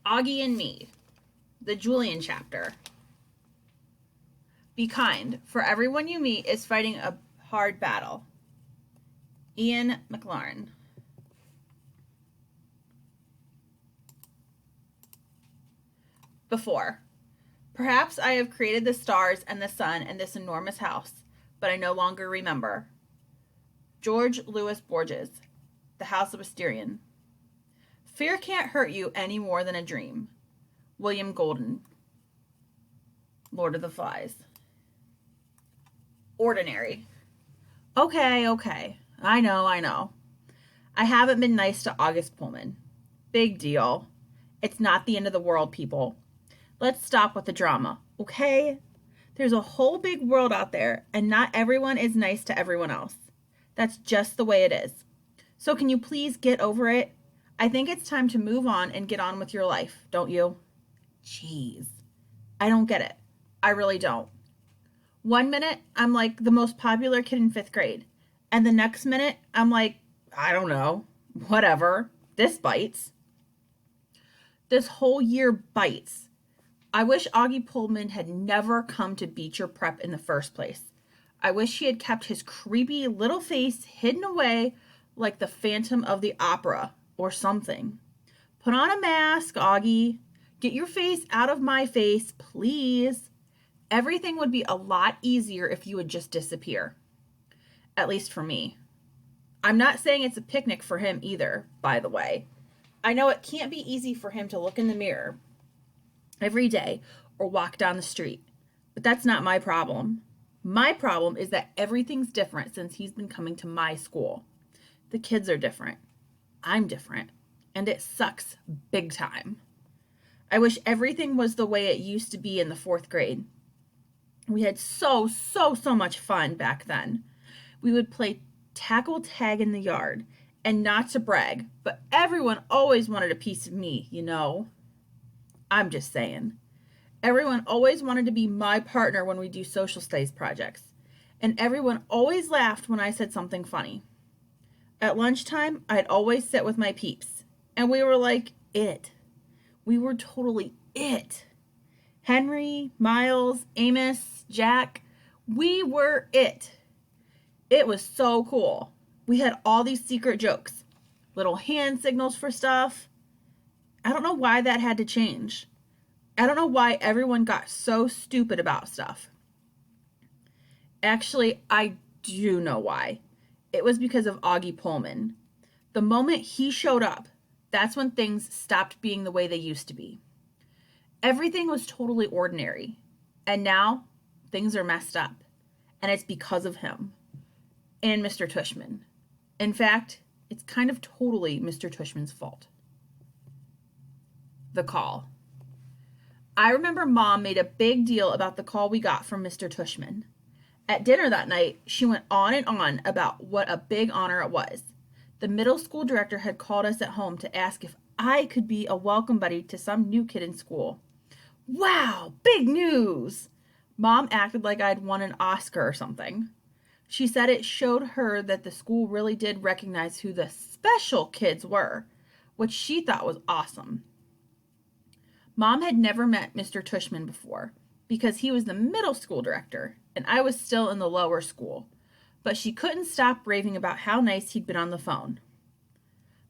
Auggie and Me, the Julian chapter. Be kind, for everyone you meet is fighting a hard battle. Ian McLaren. Before. Perhaps I have created the stars and the sun and this enormous house, but I no longer remember. George Louis Borges, The House of Asterion. Fear can't hurt you any more than a dream. William Golden, Lord of the Flies. Ordinary. Okay. I know. I haven't been nice to August Pullman. Big deal. It's not the end of the world, people. Let's stop with the drama, okay? There's a whole big world out there, and not everyone is nice to everyone else. That's just the way it is. So can you please get over it? I think it's time to move on and get on with your life, don't you? Jeez. I don't get it. I really don't. 1 minute, I'm like the most popular kid in 5th grade. And the next minute, I'm like, I don't know, whatever. This bites. This whole year bites. I wish Auggie Pullman had never come to Beecher Prep in the first place. I wish he had kept his creepy little face hidden away like the Phantom of the Opera or something. Put on a mask, Auggie. Get your face out of my face, please. Everything would be a lot easier if you would just disappear. At least for me. I'm not saying it's a picnic for him either, by the way. I know it can't be easy for him to look in the mirror every day or walk down the street, but that's not my problem. My problem is that everything's different since he's been coming to my school. The kids are different. I'm different. And it sucks big time. I wish everything was the way it used to be in the 4th grade. We had so much fun back then. We would play tackle tag in the yard, and not to brag, but everyone always wanted a piece of me, you know. I'm just saying. Everyone always wanted to be my partner when we do social studies projects, and everyone always laughed when I said something funny. At lunchtime, I'd always sit with my peeps, and we were like it. We were totally it. Henry, Miles, Amos, Jack, we were it. It was so cool. We had all these secret jokes, little hand signals for stuff. I don't know why that had to change. I don't know why everyone got so stupid about stuff. Actually, I do know why. It was because of Auggie Pullman. The moment he showed up, that's when things stopped being the way they used to be. Everything was totally ordinary. And now, things are messed up. And it's because of him. And Mr. Tushman. In fact, it's kind of totally Mr. Tushman's fault. The call. I remember Mom made a big deal about the call we got from Mr. Tushman. At dinner that night, she went on and on about what a big honor it was. The middle school director had called us at home to ask if I could be a welcome buddy to some new kid in school. Wow, big news! Mom acted like I'd won an Oscar or something. She said it showed her that the school really did recognize who the special kids were, which she thought was awesome. Mom had never met Mr. Tushman before because he was the middle school director and I was still in the lower school, but she couldn't stop raving about how nice he'd been on the phone.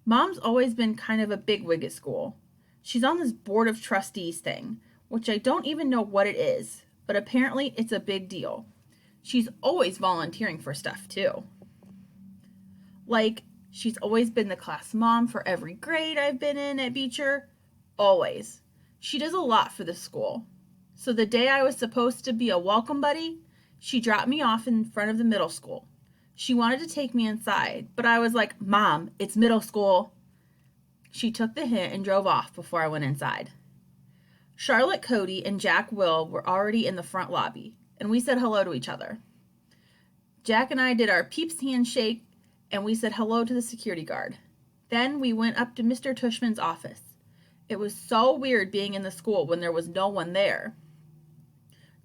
Mom's always been kind of a bigwig at school. She's on this board of trustees thing, which I don't even know what it is, but apparently it's a big deal. She's always volunteering for stuff, too. Like, she's always been the class mom for every grade I've been in at Beecher. Always. She does a lot for the school. So the day I was supposed to be a welcome buddy, she dropped me off in front of the middle school. She wanted to take me inside, but I was like, Mom, it's middle school. She took the hint and drove off before I went inside. Charlotte Cody and Jack Will were already in the front lobby, and we said hello to each other. Jack and I did our peeps handshake, and we said hello to the security guard. Then we went up to Mr. Tushman's office. It was so weird being in the school when there was no one there.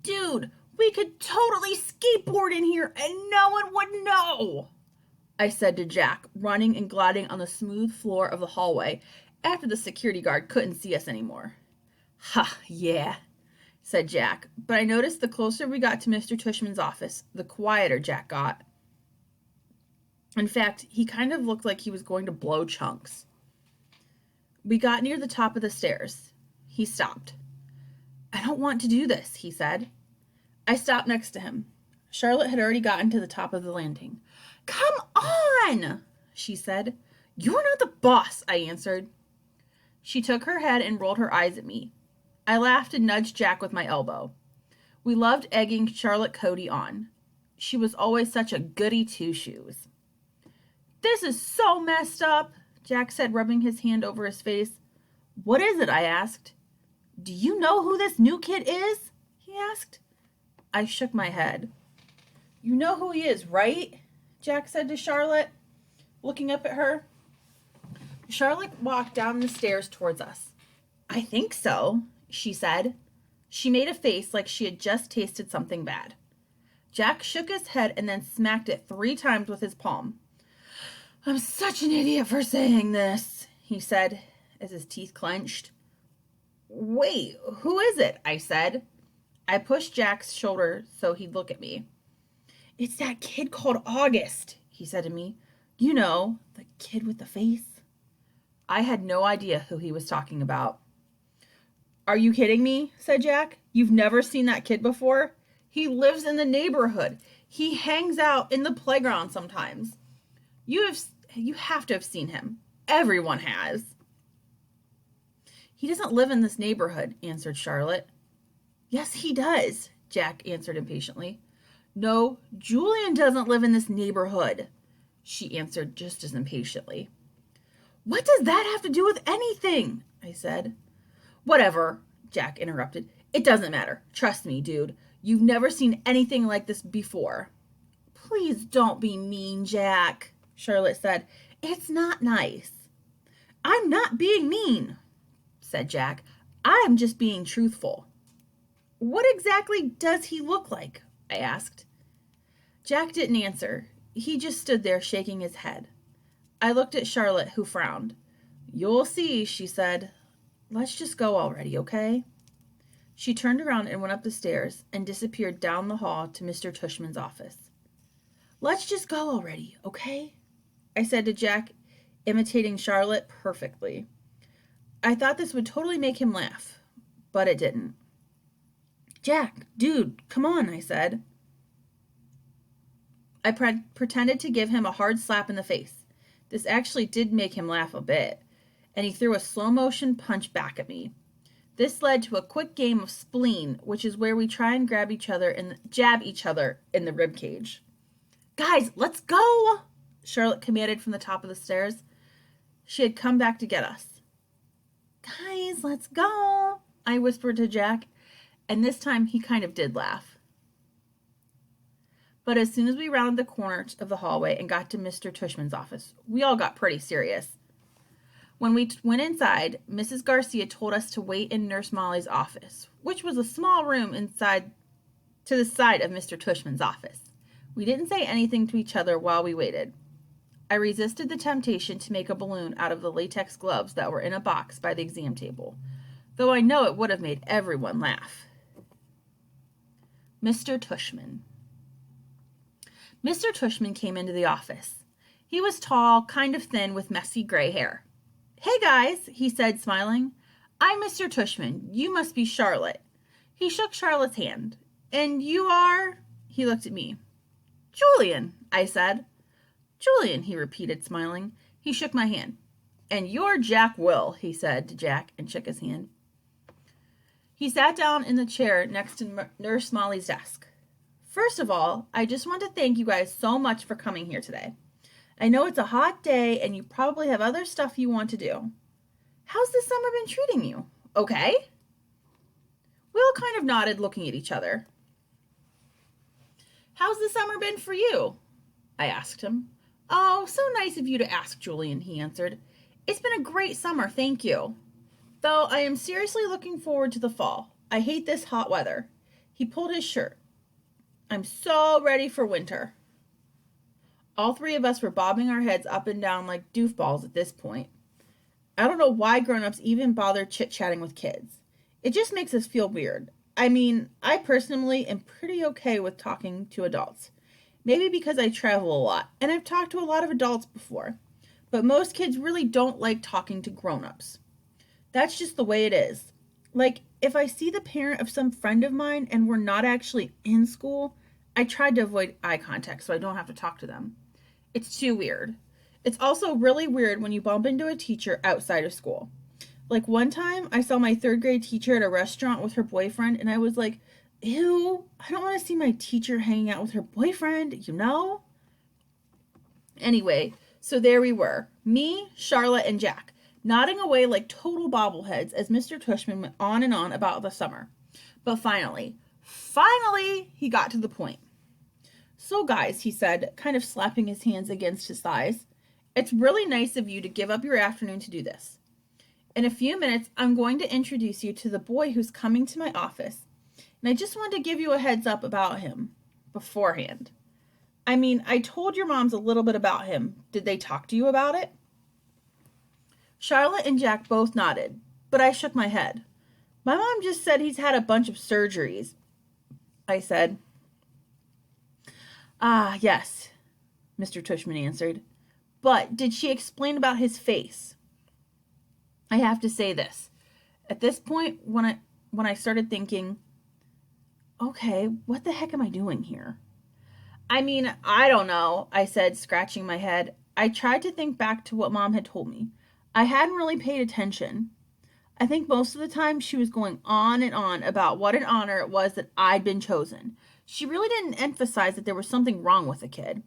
Dude, we could totally skateboard in here and no one would know, I said to Jack, running and gliding on the smooth floor of the hallway after the security guard couldn't see us anymore. Ha, yeah, said Jack, but I noticed the closer we got to Mr. Tushman's office, the quieter Jack got. In fact, he kind of looked like he was going to blow chunks. We got near the top of the stairs. He stopped. I don't want to do this, he said. I stopped next to him. Charlotte had already gotten to the top of the landing. Come on, she said. You're not the boss, I answered. She took her head and rolled her eyes at me. I laughed and nudged Jack with my elbow. We loved egging Charlotte Cody on. She was always such a goody two-shoes. This is so messed up, Jack said, rubbing his hand over his face. What is it? I asked. Do you know who this new kid is? He asked. I shook my head. You know who he is, right? Jack said to Charlotte, looking up at her. Charlotte walked down the stairs towards us. I think so, she said. She made a face like she had just tasted something bad. Jack shook his head and then smacked it 3 times with his palm. I'm such an idiot for saying this, he said as his teeth clenched. Wait, who is it? I said. I pushed Jack's shoulder so he'd look at me. It's that kid called August, he said to me. You know, the kid with the face. I had no idea who he was talking about. Are you kidding me? Said Jack. You've never seen that kid before? He lives in the neighborhood. He hangs out in the playground sometimes. You have to have seen him. Everyone has. He doesn't live in this neighborhood, answered Charlotte. Yes, he does, Jack answered impatiently. No, Julian doesn't live in this neighborhood, she answered just as impatiently. What does that have to do with anything? I said. Whatever, Jack interrupted. It doesn't matter. Trust me, dude. You've never seen anything like this before. Please don't be mean, Jack, Charlotte said. It's not nice. I'm not being mean, said Jack. I'm just being truthful. What exactly does he look like? I asked. Jack didn't answer. He just stood there shaking his head. I looked at Charlotte, who frowned. You'll see, she said. Let's just go already, okay? She turned around and went up the stairs and disappeared down the hall to Mr. Tushman's office. Let's just go already, okay? I said to Jack, imitating Charlotte perfectly. I thought this would totally make him laugh, but it didn't. Jack, dude, come on, I said. I pretended to give him a hard slap in the face. This actually did make him laugh a bit, and he threw a slow-motion punch back at me. This led to a quick game of spleen, which is where we try and jab each other in the rib cage. Guys, let's go, Charlotte commanded from the top of the stairs. She had come back to get us. Guys, let's go, I whispered to Jack, and this time he kind of did laugh. But as soon as we rounded the corner of the hallway and got to Mr. Tushman's office, we all got pretty serious. When we went inside, Mrs. Garcia told us to wait in Nurse Molly's office, which was a small room to the side of Mr. Tushman's office. We didn't say anything to each other while we waited. I resisted the temptation to make a balloon out of the latex gloves that were in a box by the exam table, though I know it would have made everyone laugh. Mr. Tushman. Mr. Tushman came into the office. He was tall, kind of thin, with messy gray hair. Hey guys, he said, smiling. I'm Mr. Tushman. You must be Charlotte. He shook Charlotte's hand. And you are? He looked at me. Julian, I said. Julian, he repeated, smiling. He shook my hand. And you're Jack Will, he said to Jack and shook his hand. He sat down in the chair next to Nurse Molly's desk. First of all, I just want to thank you guys so much for coming here today. I know it's a hot day and you probably have other stuff you want to do. How's the summer been treating you? Okay? We all kind of nodded, looking at each other. How's the summer been for you? I asked him. Oh, so nice of you to ask, Julian, he answered. It's been a great summer, thank you. Though I am seriously looking forward to the fall. I hate this hot weather. He pulled his shirt. I'm so ready for winter. All 3 of us were bobbing our heads up and down like doofballs at this point. I don't know why grown-ups even bother chit-chatting with kids. It just makes us feel weird. I mean, I personally am pretty okay with talking to adults. Maybe because I travel a lot, and I've talked to a lot of adults before. But most kids really don't like talking to grown-ups. That's just the way it is. Like, if I see the parent of some friend of mine and we're not actually in school, I try to avoid eye contact so I don't have to talk to them. It's too weird. It's also really weird when you bump into a teacher outside of school. Like one time, I saw my third grade teacher at a restaurant with her boyfriend, and I was like, ew, I don't want to see my teacher hanging out with her boyfriend, you know? Anyway, so there we were, me, Charlotte, and Jack, nodding away like total bobbleheads as Mr. Tushman went on and on about the summer. But finally, he got to the point. So guys, he said, kind of slapping his hands against his thighs, it's really nice of you to give up your afternoon to do this. In a few minutes, I'm going to introduce you to the boy who's coming to my office, and I just wanted to give you a heads up about him beforehand. I mean, I told your moms a little bit about him. Did they talk to you about it? Charlotte and Jack both nodded, but I shook my head. My mom just said he's had a bunch of surgeries. I said. Ah, yes, Mr. Tushman answered. But did she explain about his face? I have to say this. At this point, when I started thinking, okay, what the heck am I doing here? I mean, I don't know, I said, scratching my head. I tried to think back to what Mom had told me. I hadn't really paid attention. I think most of the time she was going on and on about what an honor it was that I'd been chosen. She really didn't emphasize that there was something wrong with the kid.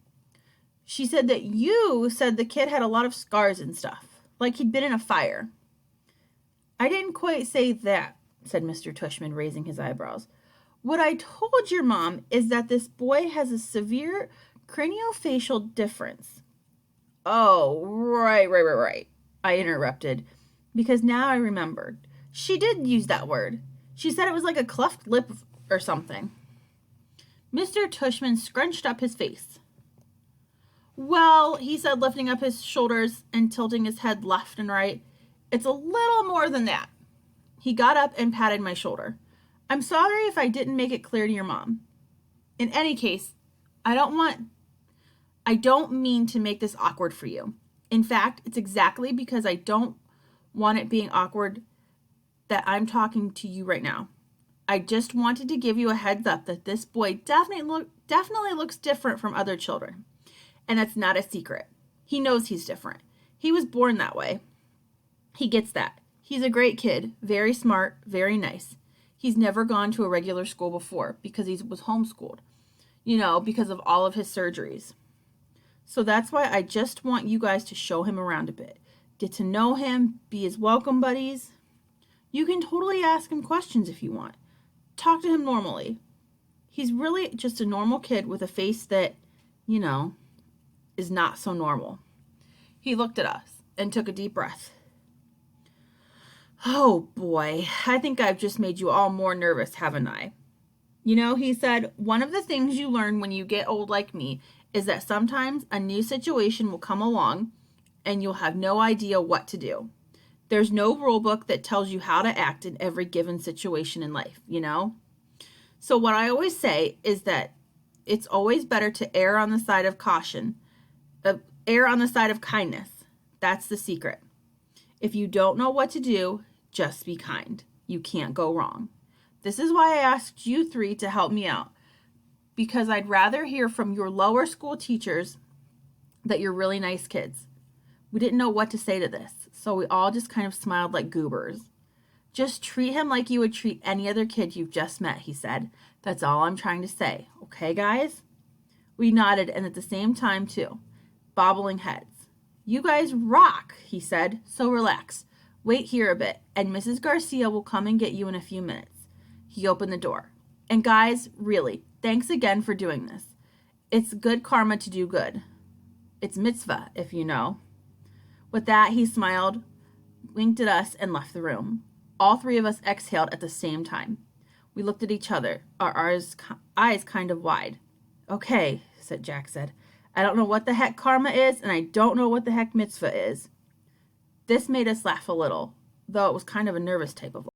She said that you said the kid had a lot of scars and stuff, like he'd been in a fire. I didn't quite say that, said Mr. Tushman, raising his eyebrows. What I told your mom is that this boy has a severe craniofacial difference. Oh, right, I interrupted, because now I remembered. She did use that word. She said it was like a cleft lip or something. Mr. Tushman scrunched up his face. Well, he said, lifting up his shoulders and tilting his head left and right, it's a little more than that. He got up and patted my shoulder. I'm sorry if I didn't make it clear to your mom. In any case, I don't mean to make this awkward for you. In fact, it's exactly because I don't want it being awkward that I'm talking to you right now. I just wanted to give you a heads up that this boy definitely looks different from other children. And that's not a secret. He knows he's different. He was born that way. He gets that. He's a great kid, very smart, very nice. He's never gone to a regular school before because he was homeschooled, because of all of his surgeries. So that's why I just want you guys to show him around a bit. Get to know him, be his welcome buddies. You can totally ask him questions if you want. Talk to him normally. He's really just a normal kid with a face that, is not so normal. He looked at us and took a deep breath. Oh boy, I think I've just made you all more nervous, haven't I? He said, one of the things you learn when you get old like me is that sometimes a new situation will come along and you'll have no idea what to do. There's no rule book that tells you how to act in every given situation in life, So what I always say is that it's always better to err on the side of caution, err on the side of kindness. That's the secret. If you don't know what to do, just be kind. You can't go wrong. This is why I asked you three to help me out, because I'd rather hear from your lower school teachers that you're really nice kids. We didn't know what to say to this, so we all just kind of smiled like goobers. Just treat him like you would treat any other kid you've just met, he said. That's all I'm trying to say. Okay, guys? We nodded, and at the same time, too, bobbling heads. You guys rock, he said, so relax. Wait here a bit, and Mrs. Garcia will come and get you in a few minutes. He opened the door. And guys, really, thanks again for doing this. It's good karma to do good. It's mitzvah, if you know. With that, he smiled, winked at us, and left the room. All three of us exhaled at the same time. We looked at each other, our eyes kind of wide. Okay, Jack said. I don't know what the heck karma is, and I don't know what the heck mitzvah is. This made us laugh a little, though it was kind of a nervous type of